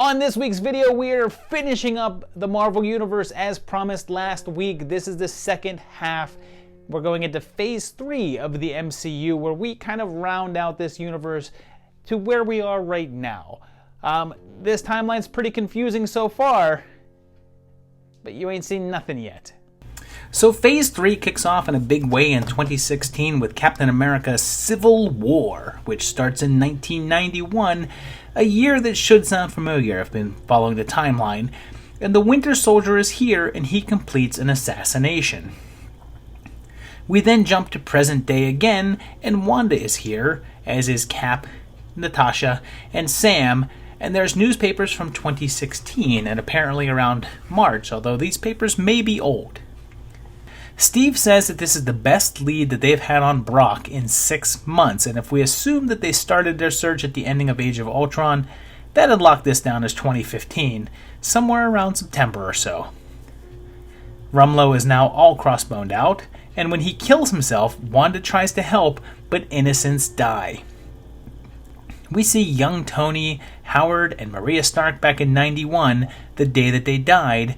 On this week's video, we're finishing up the Marvel Universe as promised last week. This is the second half. We're going into phase 3 of the MCU, where we kind of round out this universe to where we are right now. This timeline's pretty confusing so far, but you ain't seen nothing yet. So phase 3 kicks off in a big way in 2016 with Captain America Civil War, which starts in 1991, a year that should sound familiar if you've been following the timeline, and the Winter Soldier is here and he completes an assassination. We then jump to present day again, and Wanda is here, as is Cap, Natasha, and Sam, and there's newspapers from 2016 and apparently around March, although these papers may be old. Steve says that this is the best lead that they've had on Brock in 6 months, and if we assume that they started their search at the ending of Age of Ultron, that'd lock this down as 2015, somewhere around September or so. Rumlow is now all crossboned out, and when he kills himself, Wanda tries to help, but innocents die. We see young Tony, Howard, and Maria Stark back in 91, the day that they died,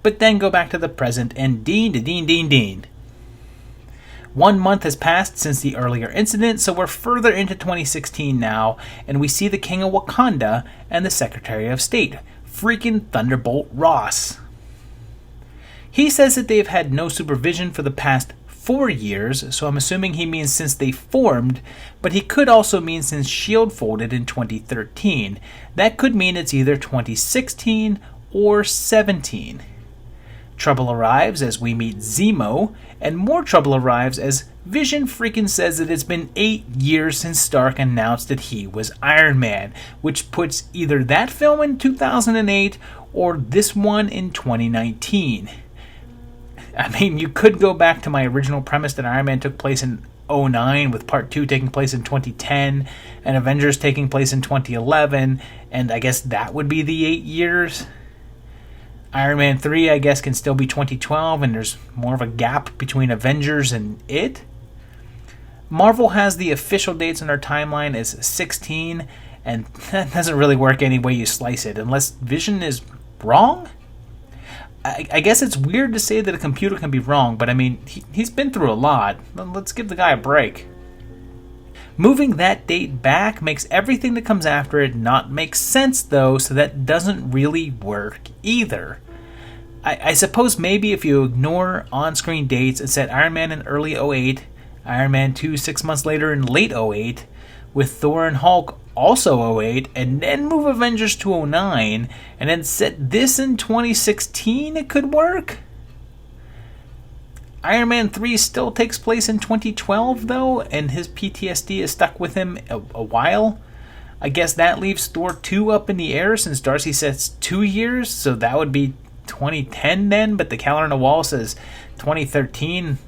but then go back to the present and Dean. 1 month has passed since the earlier incident, so we're further into 2016 now, and we see the King of Wakanda and the Secretary of State, freaking Thunderbolt Ross. He says that they've had no supervision for the past 4 years, so I'm assuming he means since they formed, but he could also mean since S.H.I.E.L.D. folded in 2013. That could mean it's either 2016 or 17. Trouble arrives as we meet Zemo, and more trouble arrives as Vision freaking says that it's been 8 years since Stark announced that he was Iron Man, which puts either that film in 2008 or this one in 2019. I mean, you could go back to my original premise that Iron Man took place in 2009, with Part 2 taking place in 2010, and Avengers taking place in 2011, and I guess that would be the 8 years. Iron Man 3, I guess, can still be 2012, and there's more of a gap between Avengers and it. Marvel has the official dates on their timeline as 16, and that doesn't really work any way you slice it, unless Vision is wrong? I guess it's weird to say that a computer can be wrong, but I mean, he's been through a lot. Let's give the guy a break. Moving that date back makes everything that comes after it not make sense, though, so that doesn't really work either. I suppose maybe if you ignore on-screen dates and set Iron Man in early 2008, Iron Man 2 6 months later in late 2008, with Thor and Hulk also 2008, and then move Avengers to 2009, and then set this in 2016, it could work? Iron Man 3 still takes place in 2012, though, and his PTSD is stuck with him a while. I guess that leaves Thor 2 up in the air since Darcy sets 2 years, so that would be 2010 then, but the calendar on the wall says 2013.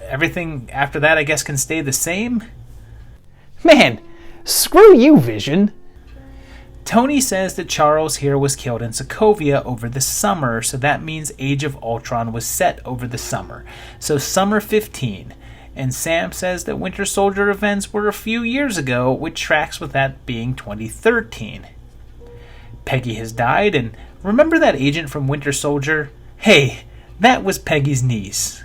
Everything after that, I guess, can stay the same. Man, screw you, Vision. Tony says that Charles here was killed in Sokovia over the summer, so that means Age of Ultron was set over the summer. So summer 15. And Sam says that Winter Soldier events were a few years ago, which tracks with that being 2013. Peggy has died, and remember that agent from Winter Soldier? Hey, that was Peggy's niece.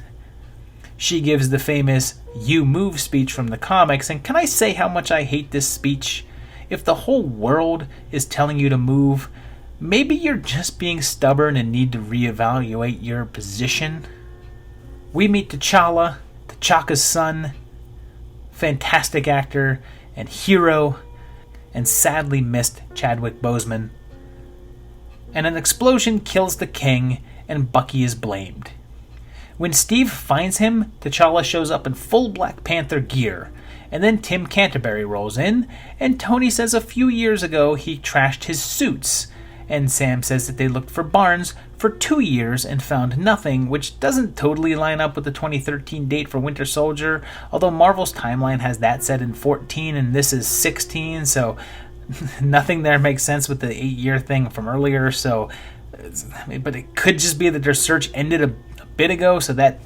She gives the famous "You Move" speech from the comics, and can I say how much I hate this speech? If the whole world is telling you to move, maybe you're just being stubborn and need to reevaluate your position. We meet T'Challa, T'Chaka's son, fantastic actor and hero, and sadly missed Chadwick Boseman. And an explosion kills the king, and Bucky is blamed. When Steve finds him, T'Challa shows up in full Black Panther gear, and then Tim Canterbury rolls in, and Tony says a few years ago he trashed his suits, and Sam says that they looked for Barnes for 2 years and found nothing, which doesn't totally line up with the 2013 date for Winter Soldier, although Marvel's timeline has that set in 14 and this is 16, so nothing there makes sense with the 8-year thing from earlier, so, but it could just be that their search ended a bit ago, so that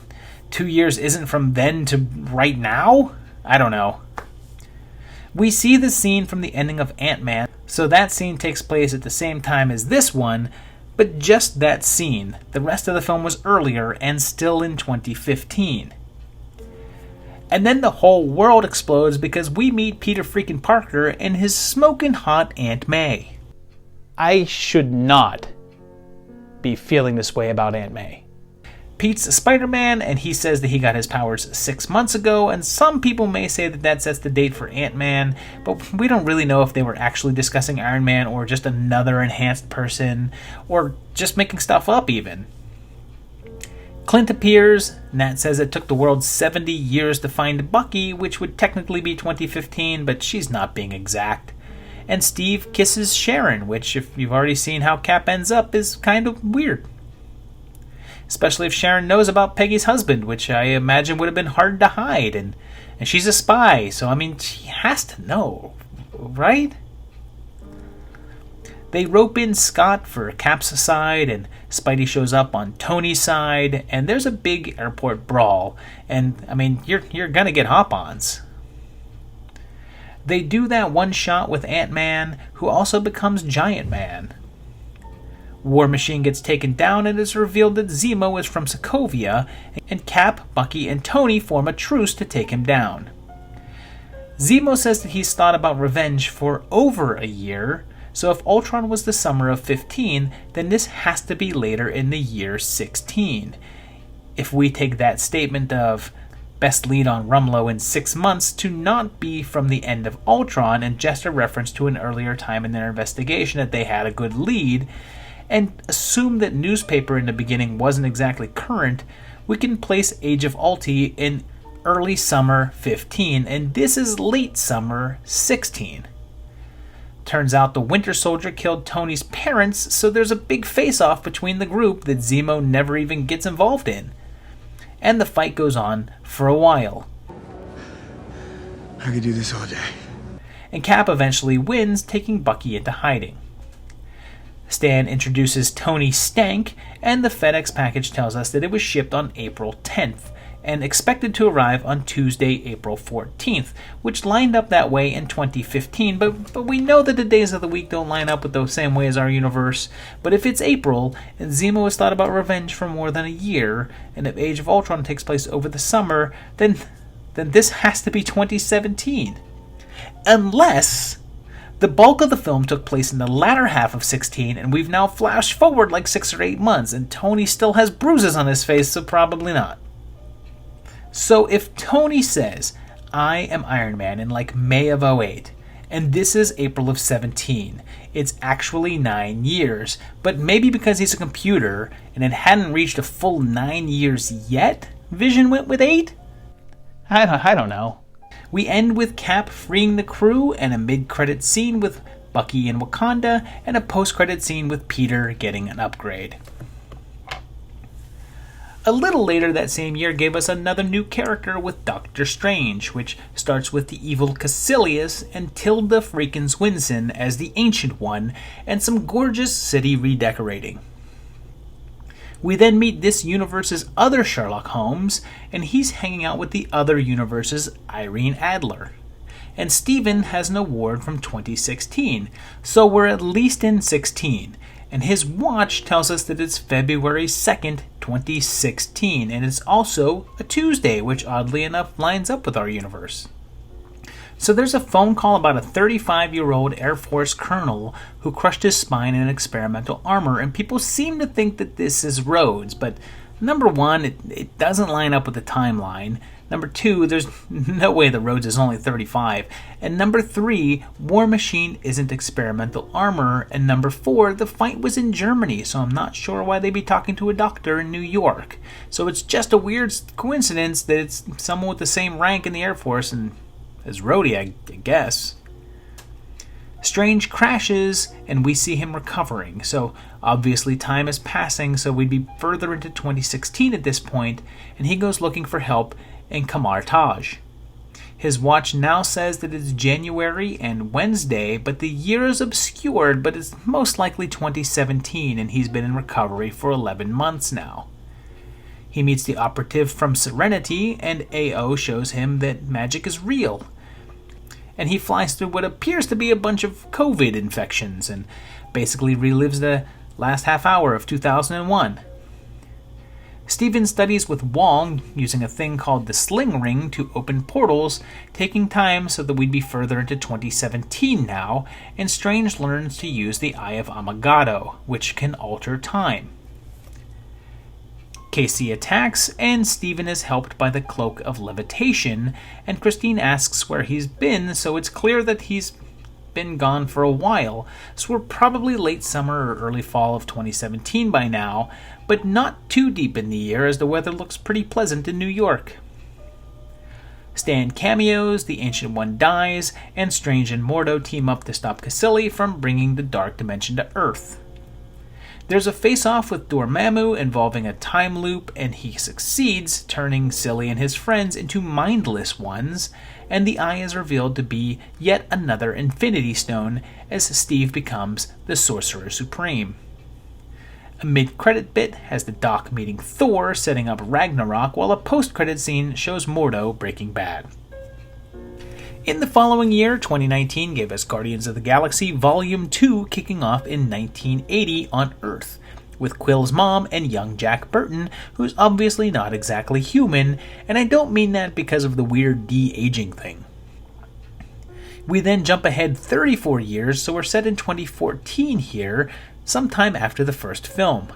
2 years isn't from then to right now? I don't know. We see the scene from the ending of Ant-Man, so that scene takes place at the same time as this one, but just that scene. The rest of the film was earlier and still in 2015. And then the whole world explodes because we meet Peter freaking Parker and his smoking hot Aunt May. I should not be feeling this way about Aunt May. Pete's Spider-Man, and he says that he got his powers 6 months ago, and some people may say that that sets the date for Ant-Man, but we don't really know if they were actually discussing Iron Man or just another enhanced person, or just making stuff up even. Clint appears. Nat says it took the world 70 years to find Bucky, which would technically be 2015, but she's not being exact. And Steve kisses Sharon, which, if you've already seen how Cap ends up, is kind of weird. Especially if Sharon knows about Peggy's husband, which I imagine would have been hard to hide. And she's a spy, so I mean, she has to know, right? They rope in Scott for Cap's side, and Spidey shows up on Tony's side, and there's a big airport brawl. And I mean, you're gonna get hop-ons. They do that one shot with Ant-Man, who also becomes Giant Man. War Machine gets taken down, and it's revealed that Zemo is from Sokovia, and Cap, Bucky, and Tony form a truce to take him down. Zemo says that he's thought about revenge for over a year, so if Ultron was the summer of 15, then this has to be later in the year 16. If we take that statement of best lead on Rumlow in 6 months to not be from the end of Ultron and just a reference to an earlier time in their investigation that they had a good lead, and assume that newspaper in the beginning wasn't exactly current, we can place Age of Ulti in early summer 15, and this is late summer 16. Turns out the Winter Soldier killed Tony's parents, so there's a big face-off between the group that Zemo never even gets involved in. And the fight goes on for a while. I could do this all day. And Cap eventually wins, taking Bucky into hiding. Stan introduces Tony Stank, and the FedEx package tells us that it was shipped on April 10th, and expected to arrive on Tuesday, April 14th, which lined up that way in 2015, but we know that the days of the week don't line up with the same way as our universe. But if it's April, and Zemo has thought about revenge for more than a year, and if Age of Ultron takes place over the summer, then this has to be 2017. Unless the bulk of the film took place in the latter half of 16, and we've now flashed forward like 6 or 8 months, and Tony still has bruises on his face, so probably not. So if Tony says, I am Iron Man in like May of 08, and this is April of 17, it's actually 9 years, but maybe because he's a computer, and it hadn't reached a full 9 years yet, Vision went with 8? I don't know. We end with Cap freeing the crew and a mid-credit scene with Bucky in Wakanda and a post-credit scene with Peter getting an upgrade. A little later that same year gave us another new character with Doctor Strange, which starts with the evil Caecilius and Tilda freaking Swinson as the Ancient One, and some gorgeous city redecorating. We then meet this universe's other Sherlock Holmes, and he's hanging out with the other universe's Irene Adler. And Steven has an award from 2016, so we're at least in 16. And his watch tells us that it's February 2nd, 2016, and it's also a Tuesday, which oddly enough lines up with our universe. So there's a phone call about a 35-year-old Air Force colonel who crushed his spine in experimental armor, and people seem to think that this is Rhodes, but number one, it doesn't line up with the timeline. Number two, there's no way that Rhodes is only 35. And number three, War Machine isn't experimental armor. And number four, the fight was in Germany, so I'm not sure why they'd be talking to a doctor in New York. So it's just a weird coincidence that it's someone with the same rank in the Air Force and as Rhodey, I guess. Strange crashes, and we see him recovering, so obviously time is passing, so we'd be further into 2016 at this point, and he goes looking for help in Kamar Taj. His watch now says that it's January and Wednesday, but the year is obscured, but it's most likely 2017, and he's been in recovery for 11 months now. He meets the operative from Serenity, and AO shows him that magic is real. and he flies through what appears to be a bunch of COVID infections and basically relives the last half hour of 2001. Steven studies with Wong using a thing called the Sling Ring to open portals, taking time so that we'd be further into 2017 now, and Strange learns to use the Eye of Amagado, which can alter time. Casey attacks, and Steven is helped by the Cloak of Levitation, and Christine asks where he's been, so it's clear that he's been gone for a while, so we're probably late summer or early fall of 2017 by now, but not too deep in the year as the weather looks pretty pleasant in New York. Stan cameos, the Ancient One dies, and Strange and Mordo team up to stop Cassili from bringing the Dark Dimension to Earth. There's a face-off with Dormammu involving a time loop, and he succeeds, turning Silly and his friends into mindless ones, and the Eye is revealed to be yet another Infinity Stone as Steve becomes the Sorcerer Supreme. A mid-credit bit has the Doc meeting Thor, setting up Ragnarok, while a post-credit scene shows Mordo Breaking Bad. In the following year, 2019 gave us Guardians of the Galaxy Volume 2 kicking off in 1980 on Earth, with Quill's mom and young Jack Burton, who's obviously not exactly human, and I don't mean that because of the weird de-aging thing. We then jump ahead 34 years, so we're set in 2014 here, sometime after the first film.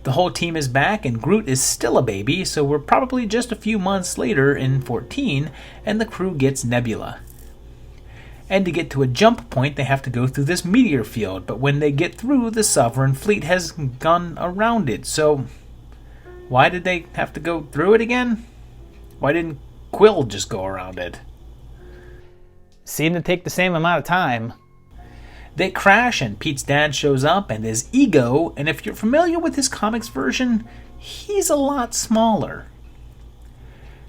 The whole team is back, and Groot is still a baby, so we're probably just a few months later in 14, and the crew gets Nebula. And to get to a jump point, they have to go through this meteor field, but when they get through, the Sovereign Fleet has gone around it, so why did they have to go through it again? Why didn't Quill just go around it? Seemed to take the same amount of time. They crash, and Pete's dad shows up and his Ego, and if you're familiar with his comics version, he's a lot smaller.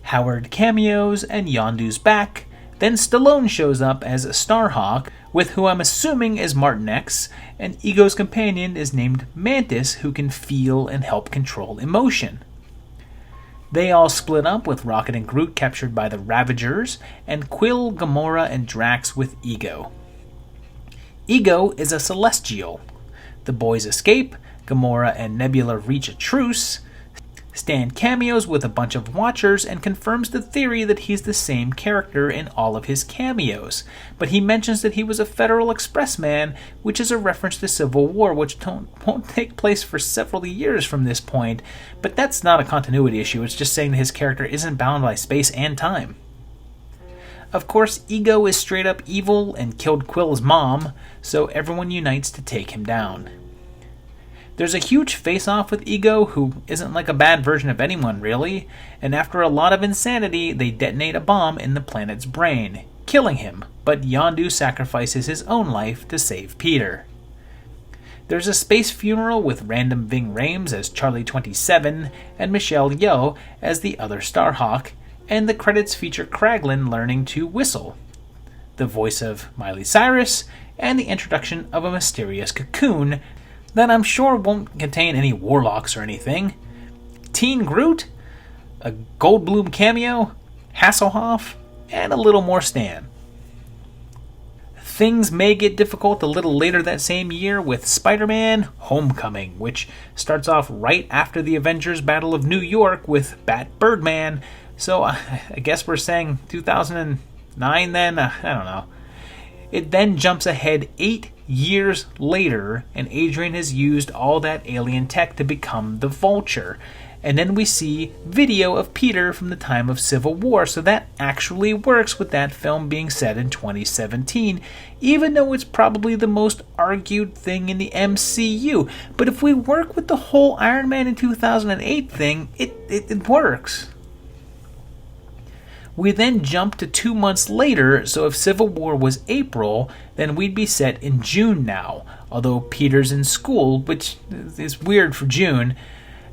Howard cameos, and Yondu's back. Then Stallone shows up as Starhawk, with who I'm assuming is Martin X, and Ego's companion is named Mantis, who can feel and help control emotion. They all split up, with Rocket and Groot captured by the Ravagers, and Quill, Gamora, and Drax with Ego. Ego is a Celestial. The boys escape, Gamora and Nebula reach a truce. Stan cameos with a bunch of Watchers and confirms the theory that he's the same character in all of his cameos, but he mentions that he was a Federal Express man, which is a reference to Civil War, which won't take place for several years from this point, but that's not a continuity issue, it's just saying that his character isn't bound by space and time. Of course, Ego is straight up evil and killed Quill's mom, so everyone unites to take him down. There's a huge face-off with Ego, who isn't like a bad version of anyone really, and after a lot of insanity, they detonate a bomb in the planet's brain, killing him, but Yondu sacrifices his own life to save Peter. There's a space funeral with random Ving Rhames as Charlie 27 and Michelle Yeoh as the other Starhawk, and the credits feature Kraglin learning to whistle, the voice of Miley Cyrus, and the introduction of a mysterious cocoon that I'm sure won't contain any warlocks or anything. Teen Groot, a Goldblum cameo, Hasselhoff, and a little more Stan. Things may get difficult a little later that same year with Spider-Man Homecoming, which starts off right after the Avengers Battle of New York with Bat-Birdman. So I guess we're saying 2009 then? I don't know. It then jumps ahead 8 years later, and Adrian has used all that alien tech to become the Vulture. And then we see video of Peter from the time of Civil War, so that actually works with that film being set in 2017, even though it's probably the most argued thing in the MCU. But if we work with the whole Iron Man in 2008 thing, it works. We then jump to 2 months later, so if Civil War was April, then we'd be set in June now, although Peter's in school, which is weird for June.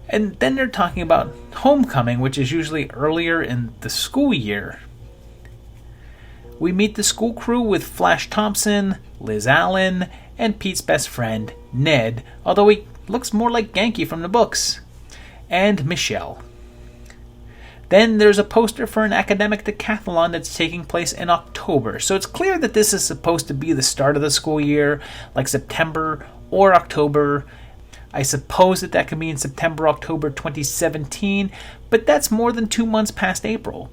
And then they're talking about Homecoming, which is usually earlier in the school year. We meet the school crew with Flash Thompson, Liz Allen, and Pete's best friend, Ned, although he looks more like Genki from the books, and Michelle. Then there's a poster for an academic decathlon that's taking place in October. So it's clear that this is supposed to be the start of the school year, like September or October. I suppose that could mean September, October 2017, but that's more than 2 months past April.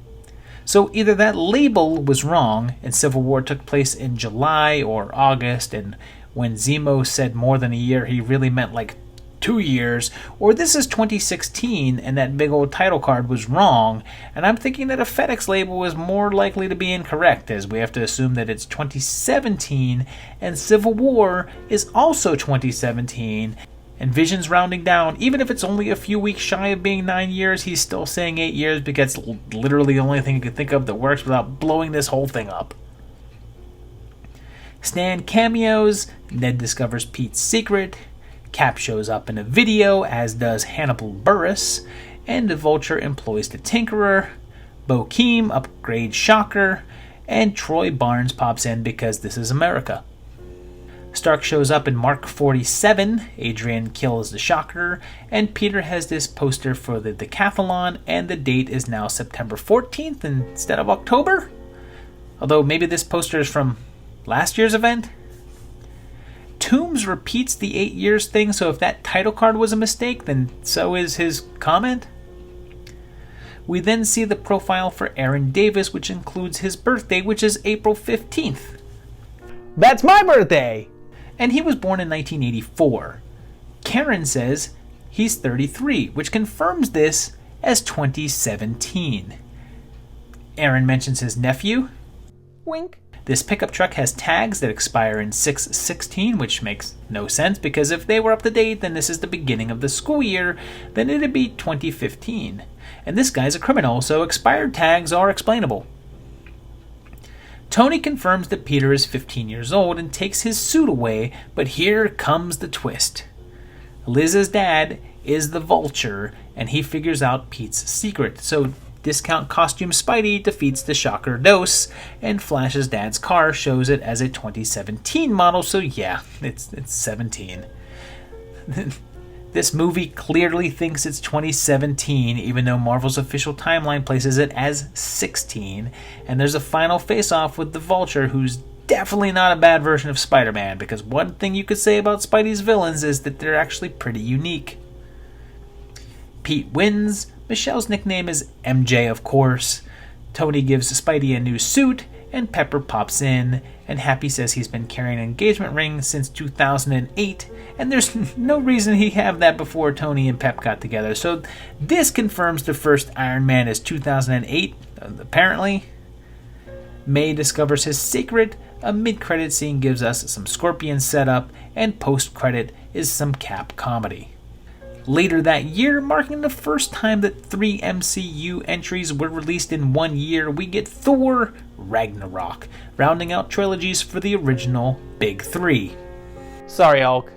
So either that label was wrong and Civil War took place in July or August, and when Zemo said more than a year, he really meant like 2 years, or this is 2016 and that big old title card was wrong, and I'm thinking that a FedEx label is more likely to be incorrect, as we have to assume that it's 2017 and Civil War is also 2017, and Vision's rounding down. Even if it's only a few weeks shy of being 9 years, he's still saying 8 years because it's literally the only thing he can think of that works without blowing this whole thing up. Stan cameos, Ned discovers Pete's secret, Cap shows up in a video, as does Hannibal Buress, and the Vulture employs the Tinkerer, Bokeem upgrades Shocker, and Troy Barnes pops in because this is America. Stark shows up in Mark 47, Adrian kills the Shocker, and Peter has this poster for the decathlon, and the date is now September 14th instead of October? Although maybe this poster is from last year's event? Toombs repeats the 8 years thing, so if that title card was a mistake, then so is his comment. We then see the profile for Aaron Davis, which includes his birthday, which is April 15th. That's my birthday! And he was born in 1984. Karen says he's 33, which confirms this as 2017. Aaron mentions his nephew. Wink. This pickup truck has tags that expire in 6/16, which makes no sense because if they were up to date, then this is the beginning of the school year, then it'd be 2015. And this guy's a criminal, so expired tags are explainable. Tony confirms that Peter is 15 years old and takes his suit away, but here comes the twist. Liz's dad is the Vulture, and he figures out Pete's secret, so Discount Costume Spidey defeats the Shocker Dose, and Flash's dad's car shows it as a 2017 model, so yeah, it's 17. This movie clearly thinks it's 2017, even though Marvel's official timeline places it as 16, and there's a final face-off with the Vulture, who's definitely not a bad version of Spider-Man, because one thing you could say about Spidey's villains is that they're actually pretty unique. Pete wins. Michelle's nickname is MJ, of course. Tony gives Spidey a new suit, and Pepper pops in, and Happy says he's been carrying an engagement ring since 2008, and there's no reason he'd have that before Tony and Pep got together. So this confirms the first Iron Man is 2008, apparently. May discovers his secret. A mid-credit scene gives us some Scorpion setup, and post-credit is some Cap comedy. Later that year, marking the first time that 3 MCU entries were released in 1 year, we get Thor Ragnarok, rounding out trilogies for the original Big 3. Sorry, Hulk.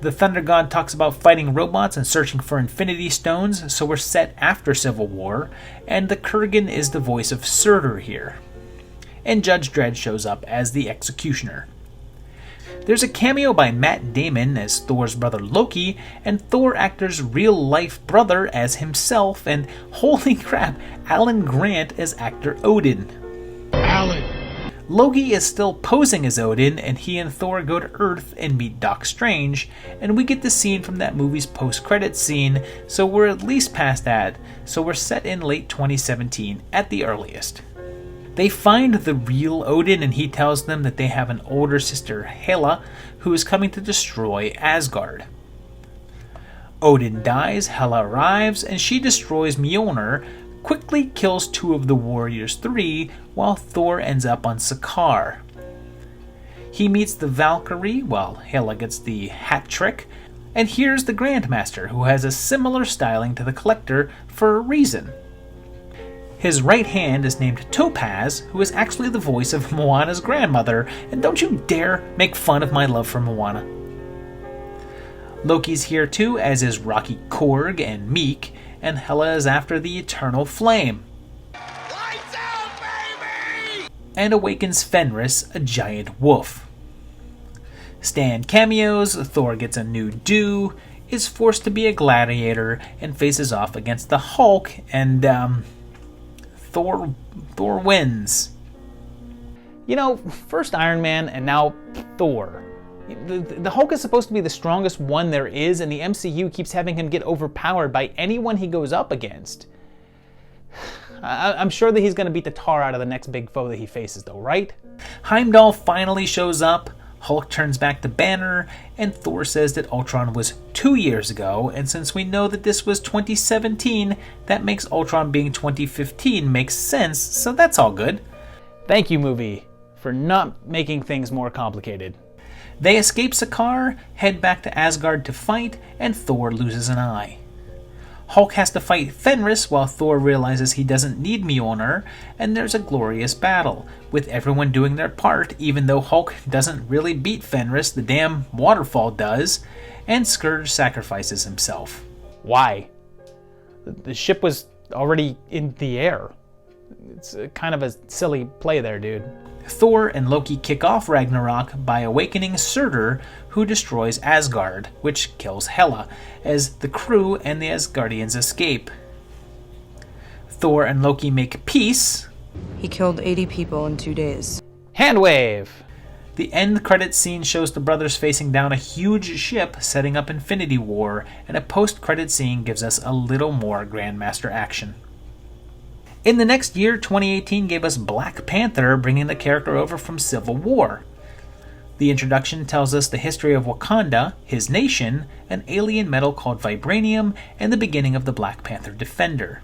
The Thunder God talks about fighting robots and searching for Infinity Stones, so we're set after Civil War, and the Kurgan is the voice of Surtur here. And Judge Dredd shows up as the Executioner. There's a cameo by Matt Damon as Thor's brother Loki, and Thor actor's real-life brother as himself, and holy crap, Alan Grant as actor Odin. Alan! Loki is still posing as Odin, and he and Thor go to Earth and meet Doc Strange, and we get the scene from that movie's post-credits scene, so we're at least past that, so we're set in late 2017 at the earliest. They find the real Odin, and he tells them that they have an older sister, Hela, who is coming to destroy Asgard. Odin dies, Hela arrives, and she destroys Mjolnir, quickly kills 2 of the Warriors 3, while Thor ends up on Sakaar. He meets the Valkyrie, while Hela gets the hat trick, and here's the Grandmaster, who has a similar styling to the Collector for a reason. His right hand is named Topaz, who is actually the voice of Moana's grandmother, and don't you dare make fun of my love for Moana. Loki's here too, as is Rocky Korg and Meek, and Hela is after the Eternal Flame. Lights out, baby! And awakens Fenris, a giant wolf. Stan cameos, Thor gets a new do, is forced to be a gladiator, and faces off against the Hulk, and Thor wins. You know, first Iron Man and now Thor. The Hulk is supposed to be the strongest one there is, and the MCU keeps having him get overpowered by anyone he goes up against. I'm sure that he's going to beat the tar out of the next big foe that he faces, though, right? Heimdall finally shows up, Hulk turns back to Banner, and Thor says that Ultron was 2 years ago, and since we know that this was 2017, that makes Ultron being 2015 makes sense, so that's all good. Thank you, movie, for not making things more complicated. They escape Sakaar, head back to Asgard to fight, and Thor loses an eye. Hulk has to fight Fenris while Thor realizes he doesn't need Mjolnir, and there's a glorious battle, with everyone doing their part, even though Hulk doesn't really beat Fenris, the damn waterfall does, and Scourge sacrifices himself. Why? The ship was already in the air. It's kind of a silly play there, dude. Thor and Loki kick off Ragnarok by awakening Surtur, who destroys Asgard, which kills Hela, as the crew and the Asgardians escape. Thor and Loki make peace. He killed 80 people in 2 days. Hand wave! The end credits scene shows the brothers facing down a huge ship setting up Infinity War, and a post-credit scene gives us a little more Grandmaster action. In the next year, 2018 gave us Black Panther, bringing the character over from Civil War. The introduction tells us the history of Wakanda, his nation, an alien metal called vibranium, and the beginning of the Black Panther Defender.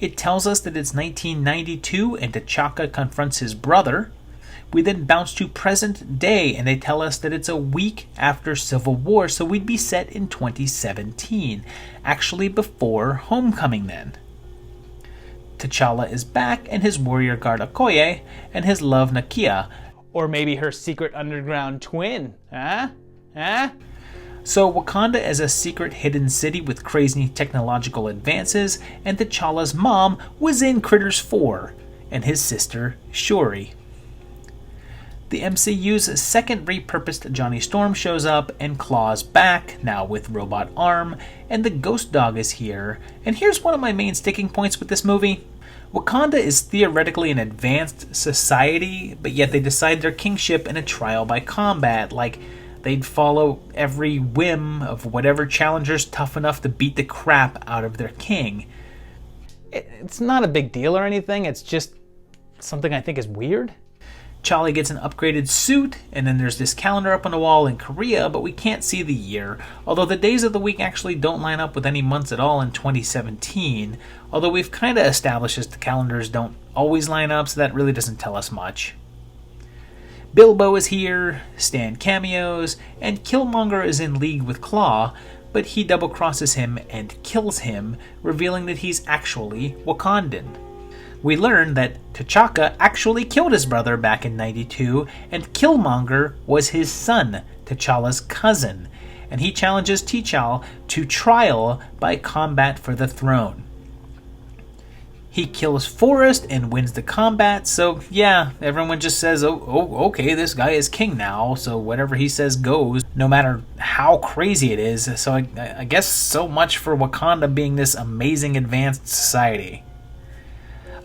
It tells us that it's 1992 and T'Chaka confronts his brother. We then bounce to present day and they tell us that it's a week after Civil War, so we'd be set in 2017, actually before Homecoming then. T'Challa is back, and his warrior guard Okoye, and his love Nakia. Or maybe her secret underground twin, huh? So Wakanda is a secret hidden city with crazy technological advances, and T'Challa's mom was in Critters 4, and his sister Shuri. The MCU's second repurposed Johnny Storm shows up, and Claw's back, now with robot arm, and the Ghost Dog is here. And here's one of my main sticking points with this movie. Wakanda is theoretically an advanced society, but yet they decide their kingship in a trial by combat, like they'd follow every whim of whatever challenger's tough enough to beat the crap out of their king. It's not a big deal or anything, it's just something I think is weird. Charlie gets an upgraded suit, and then there's this calendar up on the wall in Korea, but we can't see the year, although the days of the week actually don't line up with any months at all in 2017, although we've kind of established that the calendars don't always line up, so that really doesn't tell us much. Bilbo is here, Stan cameos, and Killmonger is in league with Claw, but he double-crosses him and kills him, revealing that he's actually Wakandan. We learn that T'Chaka actually killed his brother back in '92, and Killmonger was his son, T'Challa's cousin, and he challenges T'Challa to trial by combat for the throne. He kills Forrest and wins the combat, so yeah, everyone just says, oh, okay, this guy is king now, so whatever he says goes, no matter how crazy it is. So I guess so much for Wakanda being this amazing advanced society.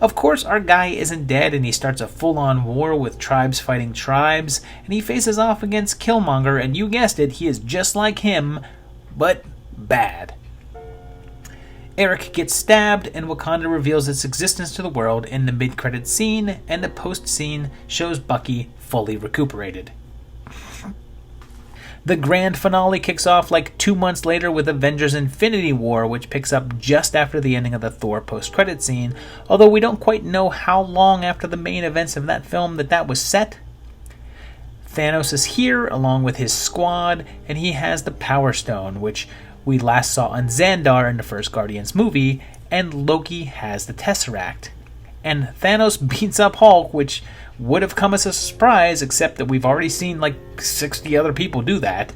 Of course, our guy isn't dead, and he starts a full-on war with tribes fighting tribes, and he faces off against Killmonger, and you guessed it, he is just like him, but bad. Eric gets stabbed, and Wakanda reveals its existence to the world in the mid-credits scene, and the post-scene shows Bucky fully recuperated. The grand finale kicks off like 2 months later with Avengers Infinity War, which picks up just after the ending of the Thor post-credit scene, although we don't quite know how long after the main events of that film that was set. Thanos is here along with his squad, and he has the Power Stone, which we last saw on Xandar in the first Guardians movie, and Loki has the Tesseract. And Thanos beats up Hulk, which would have come as a surprise, except that we've already seen like 60 other people do that.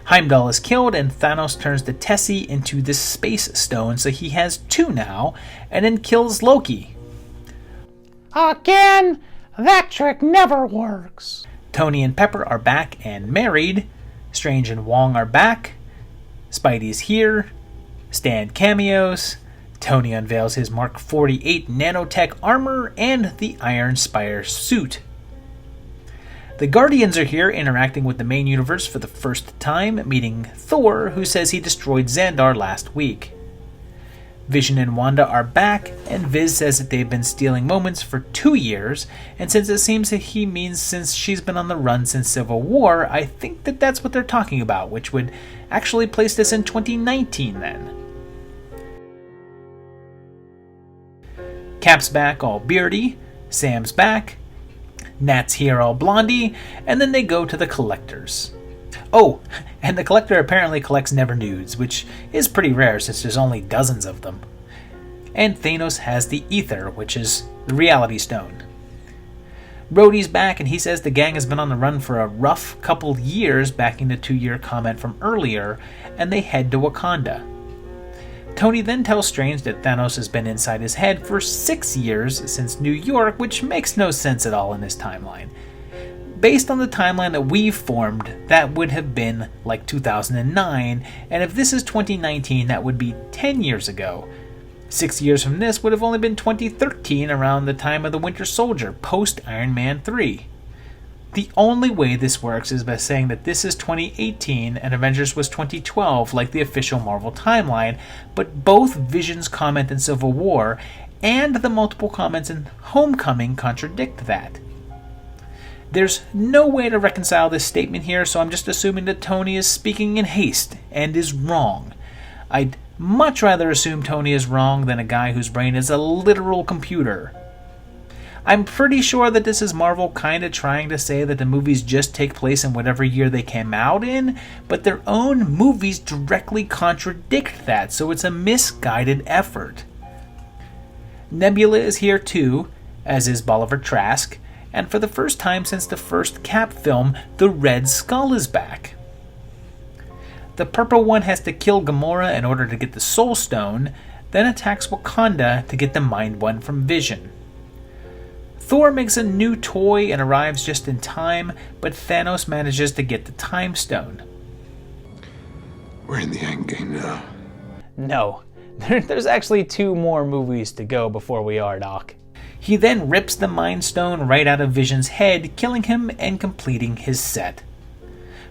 Heimdall is killed, and Thanos turns the Tessie into the Space Stone, so he has 2 now, and then kills Loki. Again, that trick never works. Tony and Pepper are back and married. Strange and Wong are back. Spidey's here. Stan cameos. Tony unveils his Mark 48 nanotech armor and the Iron Spire suit. The Guardians are here interacting with the main universe for the first time, meeting Thor, who says he destroyed Xandar last week. Vision and Wanda are back, and Viz says that they've been stealing moments for 2 years, and since it seems that he means since she's been on the run since Civil War, I think that that's what they're talking about, which would actually place this in 2019 then. Cap's back all beardy, Sam's back, Nat's here all blondie, and then they go to the Collectors. Oh, and the Collector apparently collects Never Nudes, which is pretty rare since there's only dozens of them. And Thanos has the Ether, which is the Reality Stone. Rhodey's back, and he says the gang has been on the run for a rough couple years, backing the 2-year comment from earlier, and they head to Wakanda. Tony then tells Strange that Thanos has been inside his head for 6 years since New York, which makes no sense at all in this timeline. Based on the timeline that we've formed, that would have been like 2009, and if this is 2019, that would be 10 years ago. 6 years from this would have only been 2013, around the time of the Winter Soldier, post Iron Man 3. The only way this works is by saying that this is 2018 and Avengers was 2012, like the official Marvel timeline, but both Vision's comment in Civil War and the multiple comments in Homecoming contradict that. There's no way to reconcile this statement here, so I'm just assuming that Tony is speaking in haste and is wrong. I'd much rather assume Tony is wrong than a guy whose brain is a literal computer. I'm pretty sure that this is Marvel kinda trying to say that the movies just take place in whatever year they came out in, but their own movies directly contradict that, so it's a misguided effort. Nebula is here too, as is Bolivar Trask, and for the first time since the first Cap film, the Red Skull is back. The Purple One has to kill Gamora in order to get the Soul Stone, then attacks Wakanda to get the Mind One from Vision. Thor makes a new toy and arrives just in time, but Thanos manages to get the Time Stone. We're in the Endgame now. No, there's actually 2 more movies to go before we are, Doc. He then rips the Mind Stone right out of Vision's head, killing him and completing his set.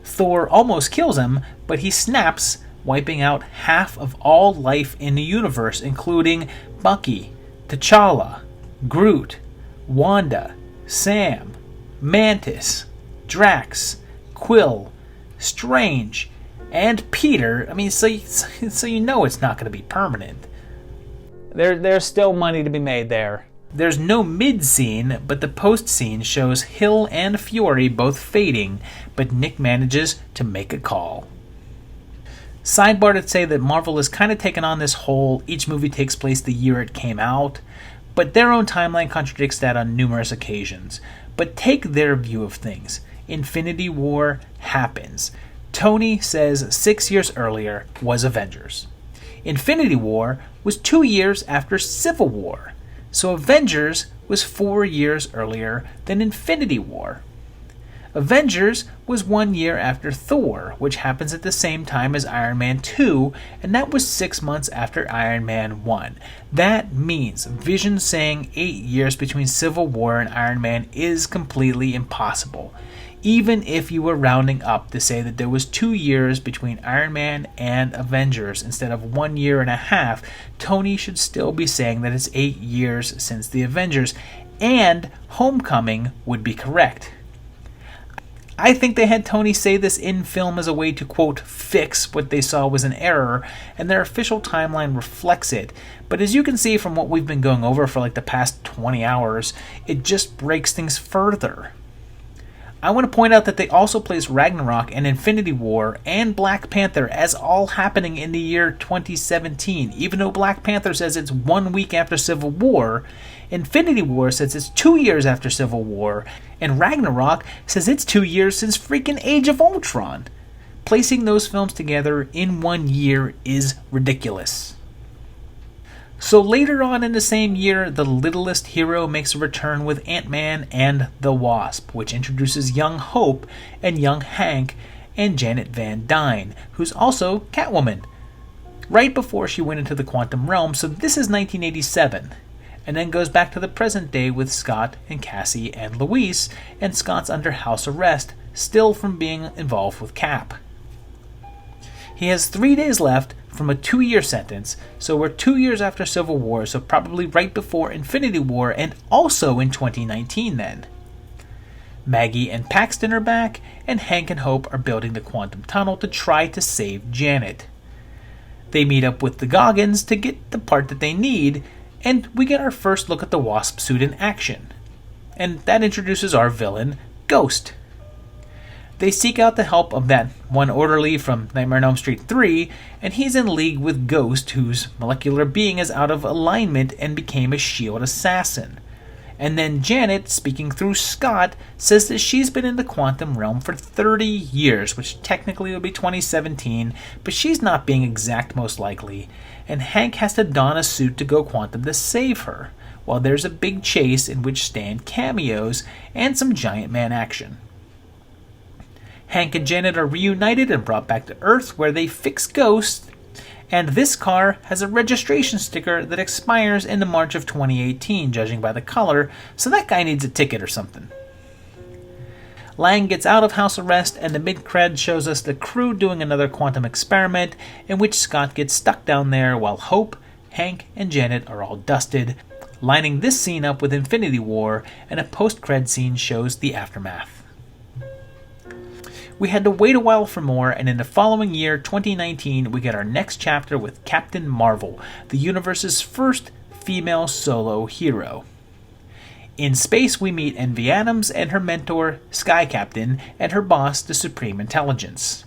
Thor almost kills him, but he snaps, wiping out half of all life in the universe, including Bucky, T'Challa, Groot, Wanda, Sam, Mantis, Drax, Quill, Strange, and Peter. I mean, so you know it's not going to be permanent. There's still money to be made there. There's no mid-scene, but the post-scene shows Hill and Fury both fading, but Nick manages to make a call. Sidebar to say that Marvel has kind of taken on this whole each movie takes place the year it came out, but their own timeline contradicts that on numerous occasions. But take their view of things. Infinity War happens. Tony says 6 years earlier was Avengers. Infinity War was 2 years after Civil War. So Avengers was 4 years earlier than Infinity War. Avengers was 1 year after Thor, which happens at the same time as Iron Man 2, and that was 6 months after Iron Man 1. That means Vision saying 8 years between Civil War and Iron Man is completely impossible. Even if you were rounding up to say that there was 2 years between Iron Man and Avengers instead of 1 year and a half, Tony should still be saying that it's 8 years since the Avengers, and Homecoming would be correct. I think they had Tony say this in film as a way to, quote, fix what they saw was an error, and their official timeline reflects it. But as you can see from what we've been going over for like the past 20 hours, it just breaks things further. I want to point out that they also place Ragnarok and Infinity War and Black Panther as all happening in the year 2017. Even though Black Panther says it's 1 week after Civil War, Infinity War says it's 2 years after Civil War, and Ragnarok says it's 2 years since freaking Age of Ultron. Placing those films together in 1 year is ridiculous. So later on in the same year, the littlest hero makes a return with Ant-Man and the Wasp, which introduces young Hope and young Hank and Janet Van Dyne, who's also Catwoman. right before she went into the quantum realm, so this is 1987. And then goes back to the present day with Scott and Cassie and Luis, and Scott's under house arrest, still from being involved with Cap. He has 3 days left from a 2-year sentence, so we're 2 years after Civil War, so probably right before Infinity War, and also in 2019 then. Maggie and Paxton are back, and Hank and Hope are building the quantum tunnel to try to save Janet. They meet up with the Goggins to get the part that they need, and we get our first look at the Wasp suit in action. And that introduces our villain, Ghost. They seek out the help of that one orderly from Nightmare on Elm Street 3, and he's in league with Ghost, whose molecular being is out of alignment and became a S.H.I.E.L.D. assassin. And then Janet, speaking through Scott, says that she's been in the quantum realm for 30 years, which technically would be 2017, but she's not being exact most likely, and Hank has to don a suit to go quantum to save her, while there's a big chase in which stand cameos and some Giant Man action. Hank and Janet are reunited and brought back to Earth, where they fix Ghost, and this car has a registration sticker that expires in the March of 2018, judging by the color, so that guy needs a ticket or something. Lang gets out of house arrest, and the mid-cred shows us the crew doing another quantum experiment, in which Scott gets stuck down there while Hope, Hank, and Janet are all dusted, lining this scene up with Infinity War, and a post-cred scene shows the aftermath. We had to wait a while for more, and in the following year, 2019, we get our next chapter with Captain Marvel, the universe's first female solo hero. In space, we meet Envy Adams and her mentor, Sky Captain, and her boss, the Supreme Intelligence.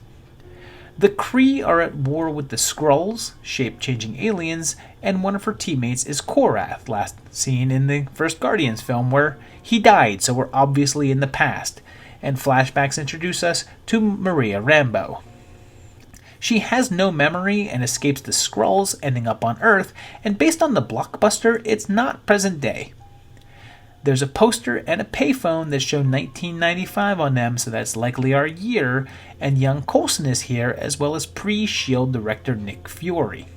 The Kree are at war with the Skrulls, shape-changing aliens, and one of her teammates is Korath, last seen in the first Guardians film, where he died, so we're obviously in the past, and flashbacks introduce us to Maria Rambeau. She has no memory and escapes the Skrulls, ending up on Earth, and based on the blockbuster, it's not present day. There's a poster and a payphone that show 1995 on them, so that's likely our year, and young Coulson is here, as well as pre-S.H.I.E.L.D. director Nick Fury.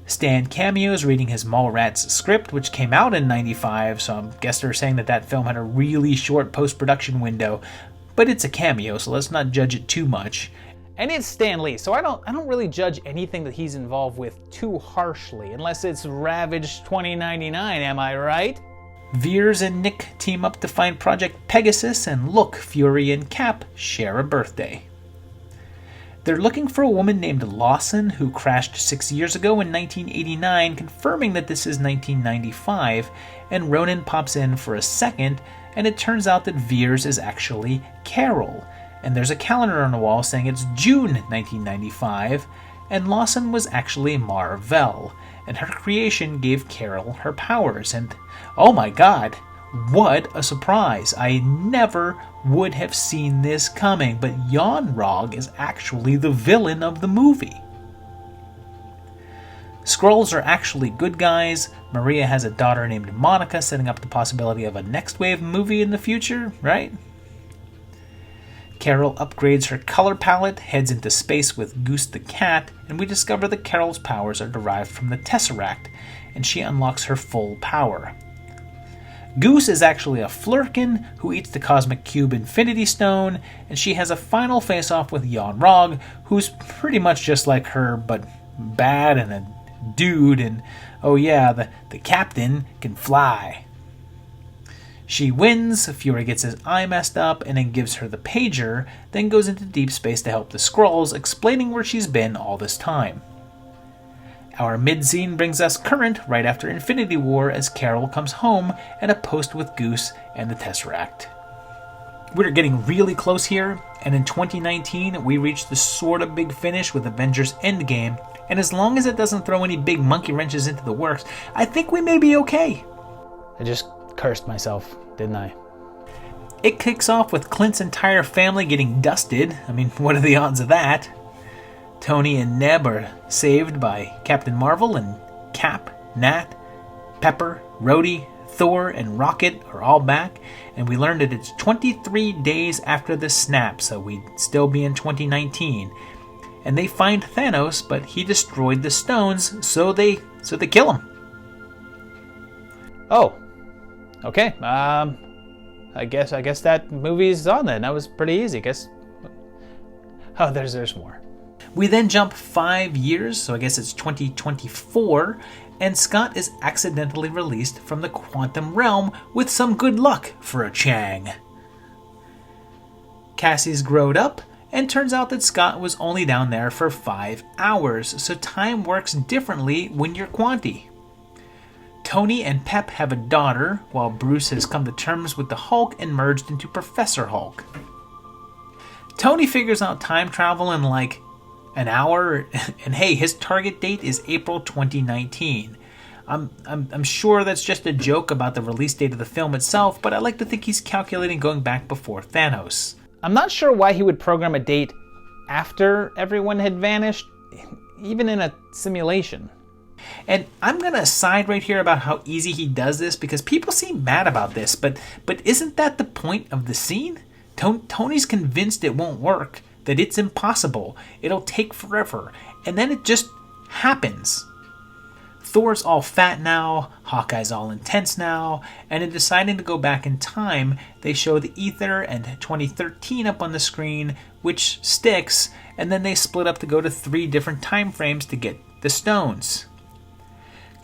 Stan cameos reading his Mallrats script, which came out in 95, so I guess they're saying that film had a really short post-production window, but it's a cameo, so let's not judge it too much. And it's Stan Lee, so I don't really judge anything that he's involved with too harshly, unless it's Ravage 2099, am I right? Veers and Nick team up to find Project Pegasus, and look, Fury and Cap share a birthday. They're looking for a woman named Lawson who crashed 6 years ago in 1989, confirming that this is 1995, and Ronan pops in for a second, and it turns out that Veers is actually Carol, and there's a calendar on the wall saying it's June 1995, and Lawson was actually Mar-Vell, and her creation gave Carol her powers, and oh my god, what a surprise! I never would have seen this coming, but Yon-Rogg is actually the villain of the movie. Skrulls are actually good guys. Maria has a daughter named Monica, setting up the possibility of a next wave movie in the future, right? Carol upgrades her color palette, heads into space with Goose the cat, and we discover that Carol's powers are derived from the Tesseract, and she unlocks her full power. Goose is actually a Flurkin who eats the Cosmic Cube Infinity Stone, and she has a final face-off with Yon-Rogg, who's pretty much just like her, but bad and a dude, and oh yeah, the captain can fly. She wins, Fury gets his eye messed up, and then gives her the pager, then goes into deep space to help the Skrulls, explaining where she's been all this time. Our mid-scene brings us current right after Infinity War as Carol comes home and a post with Goose and the Tesseract. We're getting really close here, and in 2019 we reach the sort of big finish with Avengers Endgame, and as long as it doesn't throw any big monkey wrenches into the works, I think we may be okay. I just cursed myself, didn't I? It kicks off with Clint's entire family getting dusted. I mean, what are the odds of that? Tony and Neb are saved by Captain Marvel, and Cap, Nat, Pepper, Rhodey, Thor, and Rocket are all back, and we learned that it's 23 days after the snap, so we'd still be in 2019. and they find Thanos, but he destroyed the stones, so they kill him. Oh, okay. I guess that movie's on then. That was pretty easy. Guess. Oh, there's more. We then jump 5 years, so I guess it's 2024, and Scott is accidentally released from the quantum realm with some good luck for a Chang. Cassie's growed up, and turns out that Scott was only down there for 5 hours, so time works differently when you're Quanti. Tony and Pep have a daughter, while Bruce has come to terms with the Hulk and merged into Professor Hulk. Tony figures out time travel in like an hour, and hey, his target date is April 2019. I'm sure that's just a joke about the release date of the film itself, but I like to think he's calculating going back before Thanos. I'm not sure why he would program a date after everyone had vanished, even in a simulation. And I'm going to aside right here about how easy he does this, because people seem mad about this, but isn't that the point of the scene? Tony's convinced it won't work, that it's impossible, it'll take forever, and then it just happens. Thor's all fat now, Hawkeye's all intense now, and in deciding to go back in time, they show the Ether and 2013 up on the screen, which sticks, and then they split up to go to 3 different time frames to get the stones.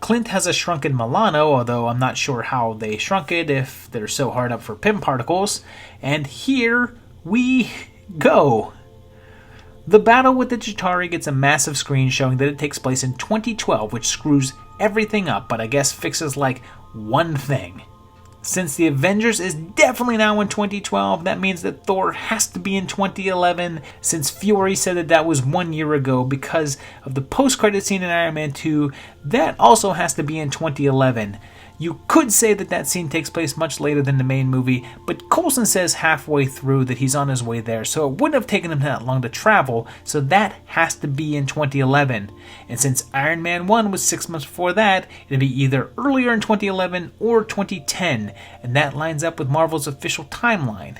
Clint has a shrunken Milano, although I'm not sure how they shrunk it if they're so hard up for Pym particles, and here we go. The battle with the Chitauri gets a massive screen showing that it takes place in 2012, which screws everything up, but I guess fixes like one thing. Since the Avengers is definitely now in 2012, that means that Thor has to be in 2011, since Fury said that was 1 year ago because of the post-credit scene in Iron Man 2, that also has to be in 2011. You could say that scene takes place much later than the main movie, but Coulson says halfway through that he's on his way there, so it wouldn't have taken him that long to travel, so that has to be in 2011. And since Iron Man 1 was 6 months before that, it'd be either earlier in 2011 or 2010, and that lines up with Marvel's official timeline.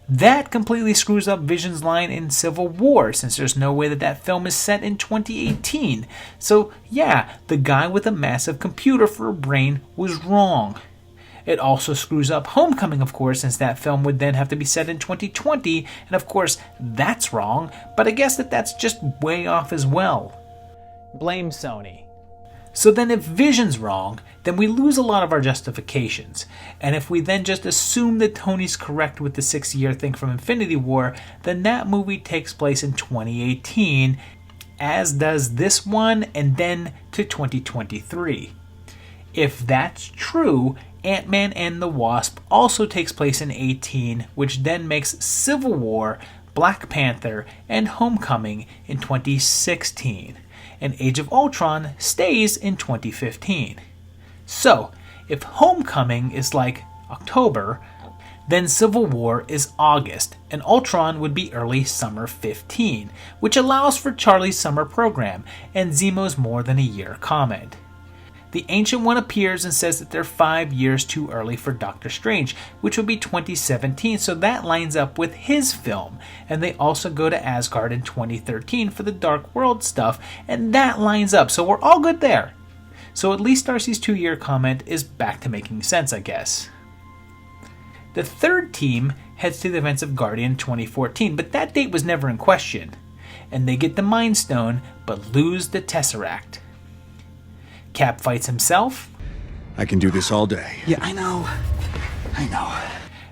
That completely screws up Vision's line in Civil War, since there's no way that film is set in 2018. So yeah, the guy with a massive computer for a brain was wrong. It also screws up Homecoming, of course, since that film would then have to be set in 2020, and of course that's wrong, but I guess that's just way off as well. Blame Sony. So then if Vision's wrong, then we lose a lot of our justifications. And if we then just assume that Tony's correct with the 6-year thing from Infinity War, then that movie takes place in 2018, as does this one, and then to 2023. If that's true, Ant-Man and the Wasp also takes place in 18, which then makes Civil War, Black Panther, and Homecoming in 2016. And Age of Ultron stays in 2015. So, if Homecoming is like October, then Civil War is August, and Ultron would be early summer 15, which allows for Charlie's summer program and Zemo's more than a year comment. The Ancient One appears and says that they're 5 years too early for Doctor Strange, which would be 2017, so that lines up with his film. And they also go to Asgard in 2013 for the Dark World stuff, and that lines up, so we're all good there. So at least Darcy's 2-year comment is back to making sense, I guess. The third team heads to the events of Guardian 2014, but that date was never in question. And they get the Mind Stone, but lose the Tesseract. Cap fights himself. I can do this all day. Yeah, I know.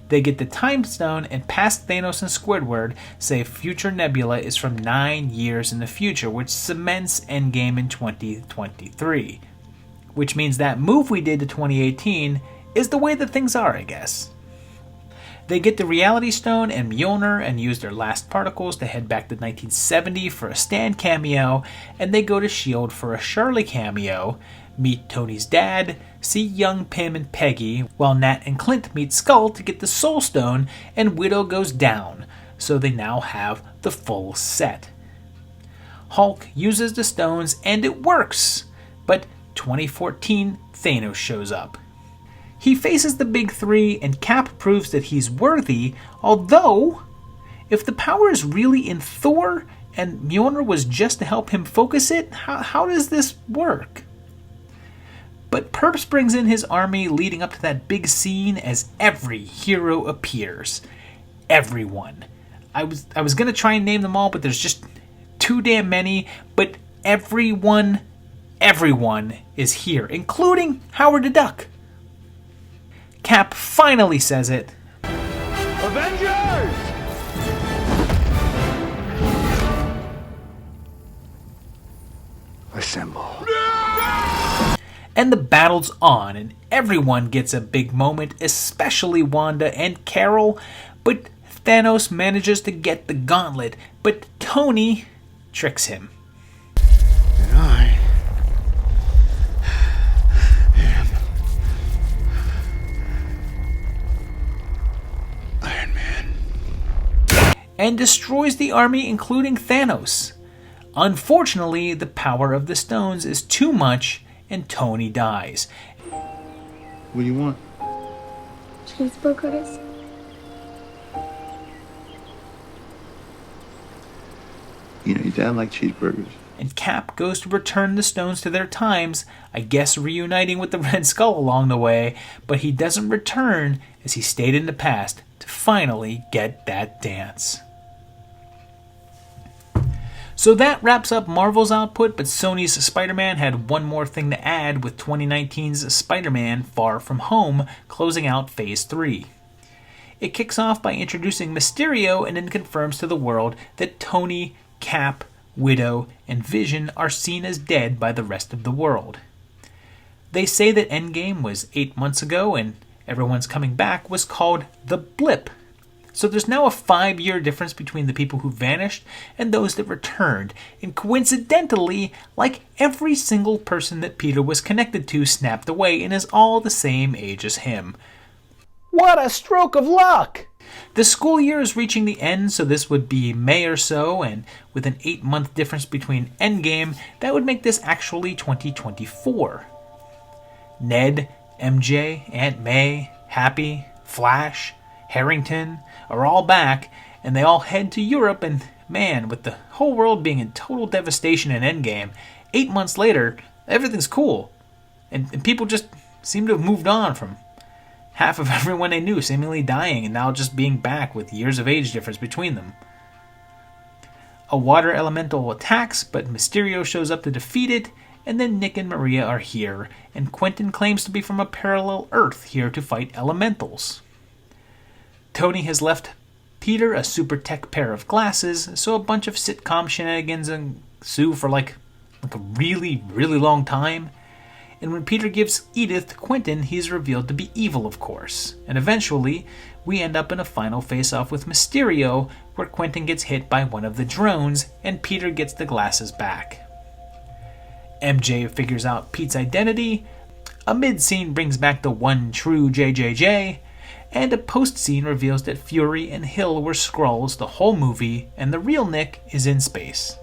They get the Time Stone, and past Thanos and Squidward say future Nebula is from 9 years in the future, which cements Endgame in 2023. Which means that move we did to 2018 is the way that things are, I guess. They get the Reality Stone and Mjolnir and use their last particles to head back to 1970 for a Stan cameo, and they go to S.H.I.E.L.D. for a Charlie cameo, meet Tony's dad, see young Pym and Peggy, while Nat and Clint meet Skull to get the Soul Stone, and Widow goes down, so they now have the full set. Hulk uses the stones and it works, but 2014 Thanos shows up. He faces the big three, and Cap proves that he's worthy, although, if the power is really in Thor, and Mjolnir was just to help him focus it? How does this work? But Purps brings in his army leading up to that big scene as every hero appears. Everyone. I was going to try and name them all, but there's just too damn many. But everyone is here, including Howard the Duck. Cap finally says it. Avengers! Assemble. And the battle's on, and everyone gets a big moment, especially Wanda and Carol. But Thanos manages to get the gauntlet, but Tony tricks him. And I am Iron Man. And destroys the army, including Thanos. Unfortunately, the power of the stones is too much, and Tony dies. What do you want? Cheeseburgers. You know, your dad liked cheeseburgers. And Cap goes to return the stones to their times, I guess reuniting with the Red Skull along the way, but he doesn't return as he stayed in the past to finally get that dance. So that wraps up Marvel's output, but Sony's Spider-Man had one more thing to add with 2019's Spider-Man Far From Home closing out Phase 3. It kicks off by introducing Mysterio and then confirms to the world that Tony, Cap, Widow, and Vision are seen as dead by the rest of the world. They say that Endgame was 8 months ago and Everyone's Coming Back was called The Blip. So there's now a 5-year difference between the people who vanished and those that returned, and coincidentally, like every single person that Peter was connected to snapped away and is all the same age as him. What a stroke of luck! The school year is reaching the end, so this would be May or so, and with an 8-month difference between Endgame, that would make this actually 2024. Ned, MJ, Aunt May, Happy, Flash, Harrington are all back, and they all head to Europe, and man, with the whole world being in total devastation in Endgame, 8 months later, everything's cool. And people just seem to have moved on from half of everyone they knew seemingly dying and now just being back with years of age difference between them. A water elemental attacks, but Mysterio shows up to defeat it, and then Nick and Maria are here, and Quentin claims to be from a parallel Earth here to fight elementals. Tony has left Peter a super tech pair of glasses, so a bunch of sitcom shenanigans ensue for like a really, really long time. And when Peter gives Edith to Quentin, he's revealed to be evil, of course. And eventually, we end up in a final face-off with Mysterio, where Quentin gets hit by one of the drones, and Peter gets the glasses back. MJ figures out Pete's identity, a mid-scene brings back the one true JJJ, and a post-scene reveals that Fury and Hill were Skrulls the whole movie, and the real Nick is in space.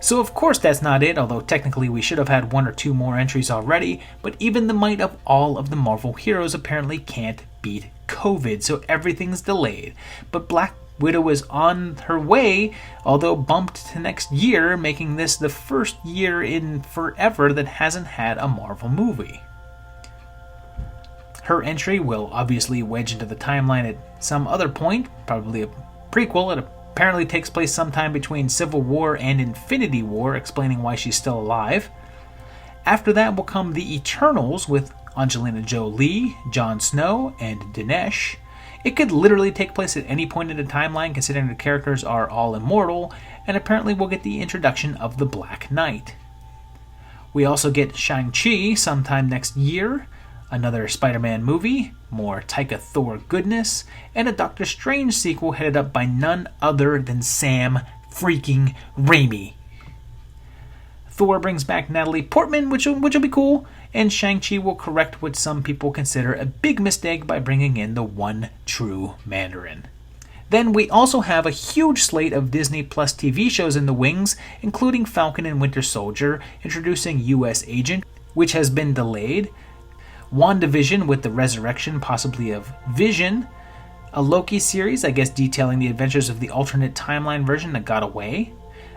So of course that's not it, although technically we should have had 1 or 2 more entries already, but even the might of all of the Marvel heroes apparently can't beat COVID, so everything's delayed. But Black Widow is on her way, although bumped to next year, making this the first year in forever that hasn't had a Marvel movie. Her entry will obviously wedge into the timeline at some other point, probably a prequel. It apparently takes place sometime between Civil War and Infinity War, explaining why she's still alive. After that will come the Eternals with Angelina Jolie, Jon Snow, and Dinesh. It could literally take place at any point in the timeline, considering the characters are all immortal, and apparently we'll get the introduction of the Black Knight. We also get Shang-Chi sometime next year, another Spider-Man movie, more Taika Thor goodness, and a Doctor Strange sequel headed up by none other than Sam freaking Raimi. Thor brings back Natalie Portman, which will be cool, and Shang-Chi will correct what some people consider a big mistake by bringing in the one true Mandarin. Then we also have a huge slate of Disney Plus TV shows in the wings, including Falcon and Winter Soldier, introducing U.S. Agent, which has been delayed, WandaVision with the resurrection possibly of Vision, A Loki series, I guess, detailing the adventures of the alternate timeline version that got away.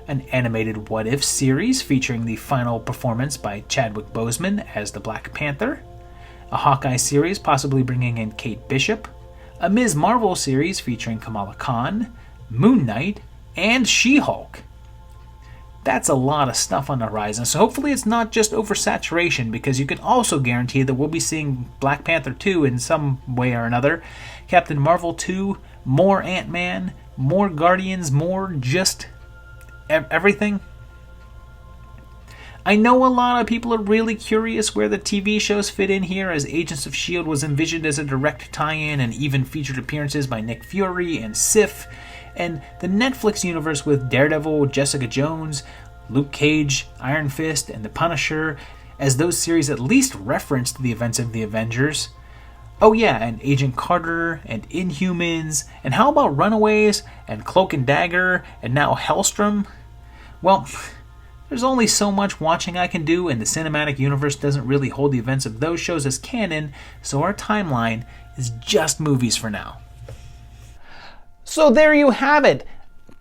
An animated What If series featuring the final performance by Chadwick Boseman as the Black Panther. A Hawkeye series possibly bringing in Kate Bishop. A Ms. Marvel series featuring Kamala Khan, Moon Knight, and She-Hulk. That's a lot of stuff on the horizon, so hopefully it's not just oversaturation, because you can also guarantee that we'll be seeing Black Panther 2 in some way or another, Captain Marvel 2, more Ant-Man, more Guardians, more just everything. I know a lot of people are really curious where the TV shows fit in here, as Agents of S.H.I.E.L.D. was envisioned as a direct tie-in and even featured appearances by Nick Fury and Sif, and the Netflix universe with Daredevil, Jessica Jones, Luke Cage, Iron Fist, and The Punisher, as those series at least referenced the events of the Avengers. Oh yeah, and Agent Carter, and Inhumans, and how about Runaways, and Cloak and Dagger, and now Hellstrom? Well, there's only so much watching I can do, and the cinematic universe doesn't really hold the events of those shows as canon, so our timeline is just movies for now. So there you have it.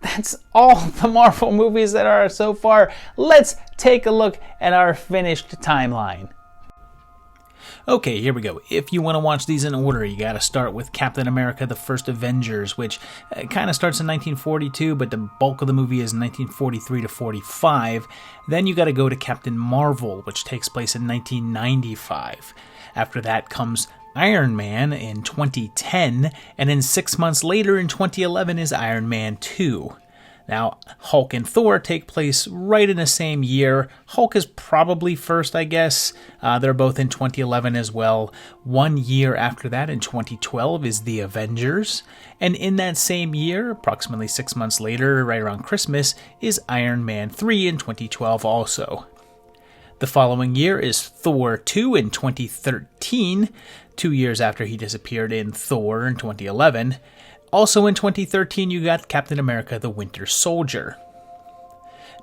That's all the Marvel movies that are so far. Let's take a look at our finished timeline. Okay, here we go. If you want to watch these in order, you got to start with Captain America: The First Avengers, which kind of starts in 1942, but the bulk of the movie is 1943 to 45. Then you got to go to Captain Marvel, which takes place in 1995. After that comes Iron Man in 2010, and then 6 months later in 2011 is Iron Man 2. Now, Hulk and Thor take place right in the same year. Hulk is probably first, I guess. They're both in 2011 as well. 1 year after that, in 2012, is The Avengers. And in that same year, approximately 6 months later, right around Christmas, is Iron Man 3 in 2012 also. The following year is Thor 2 in 2013, 2 years after he disappeared in Thor in 2011. Also in 2013, you got Captain America: The Winter Soldier.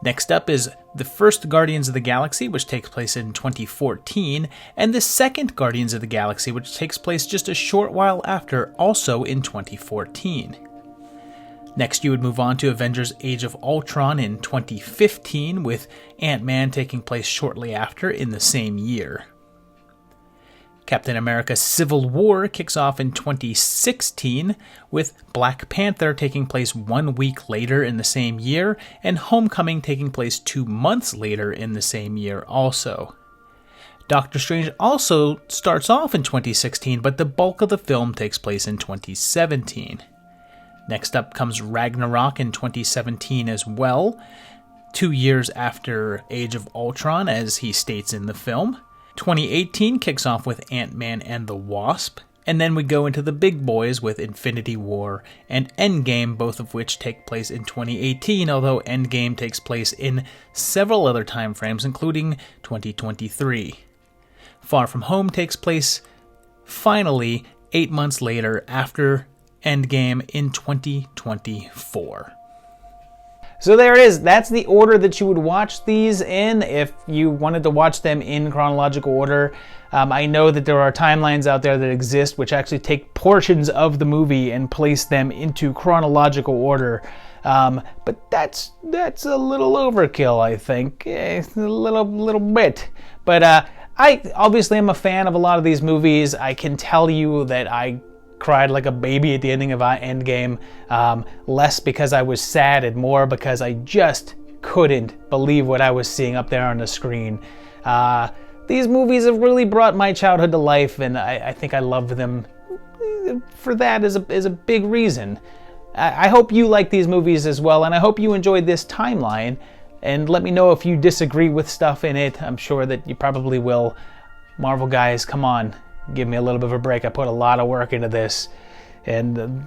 Next up is the first Guardians of the Galaxy, which takes place in 2014, and the second Guardians of the Galaxy, which takes place just a short while after, also in 2014. Next, you would move on to Avengers: Age of Ultron in 2015, with Ant-Man taking place shortly after in the same year. Captain America: Civil War kicks off in 2016, with Black Panther taking place 1 week later in the same year, and Homecoming taking place 2 months later in the same year also. Doctor Strange also starts off in 2016, but the bulk of the film takes place in 2017. Next up comes Ragnarok in 2017 as well, 2 years after Age of Ultron, as he states in the film. 2018 kicks off with Ant-Man and the Wasp, and then we go into the big boys with Infinity War and Endgame, both of which take place in 2018, although Endgame takes place in several other time frames, including 2023. Far From Home takes place, finally, 8 months later after Endgame in 2024. So there it is. That's the order that you would watch these in if you wanted to watch them in chronological order. I know that there are timelines out there that exist which actually take portions of the movie and place them into chronological order. But that's a little overkill, I think. A little bit. But I obviously am a fan of a lot of these movies. I can tell you that I cried like a baby at the ending of Endgame, less because I was sad and more because I just couldn't believe what I was seeing up there on the screen. These movies have really brought my childhood to life, and I think I love them for that is a big reason. I hope you like these movies as well, and I hope you enjoyed this timeline, and let me know if you disagree with stuff in it. I'm sure that you probably will. Marvel guys, come on. Give me a little bit of a break. I put a lot of work into this, and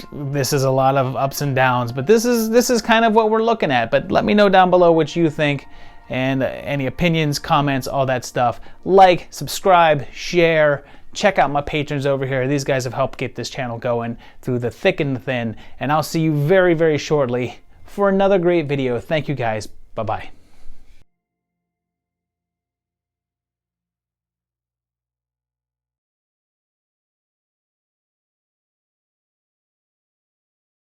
this is a lot of ups and downs, but this is kind of what we're looking at. But let me know down below what you think, and any opinions, comments, all that stuff. Like, subscribe, share, check out my patrons over here. These guys have helped get this channel going through the thick and the thin, and I'll see you very, very shortly for another great video. Thank you guys. Bye-bye.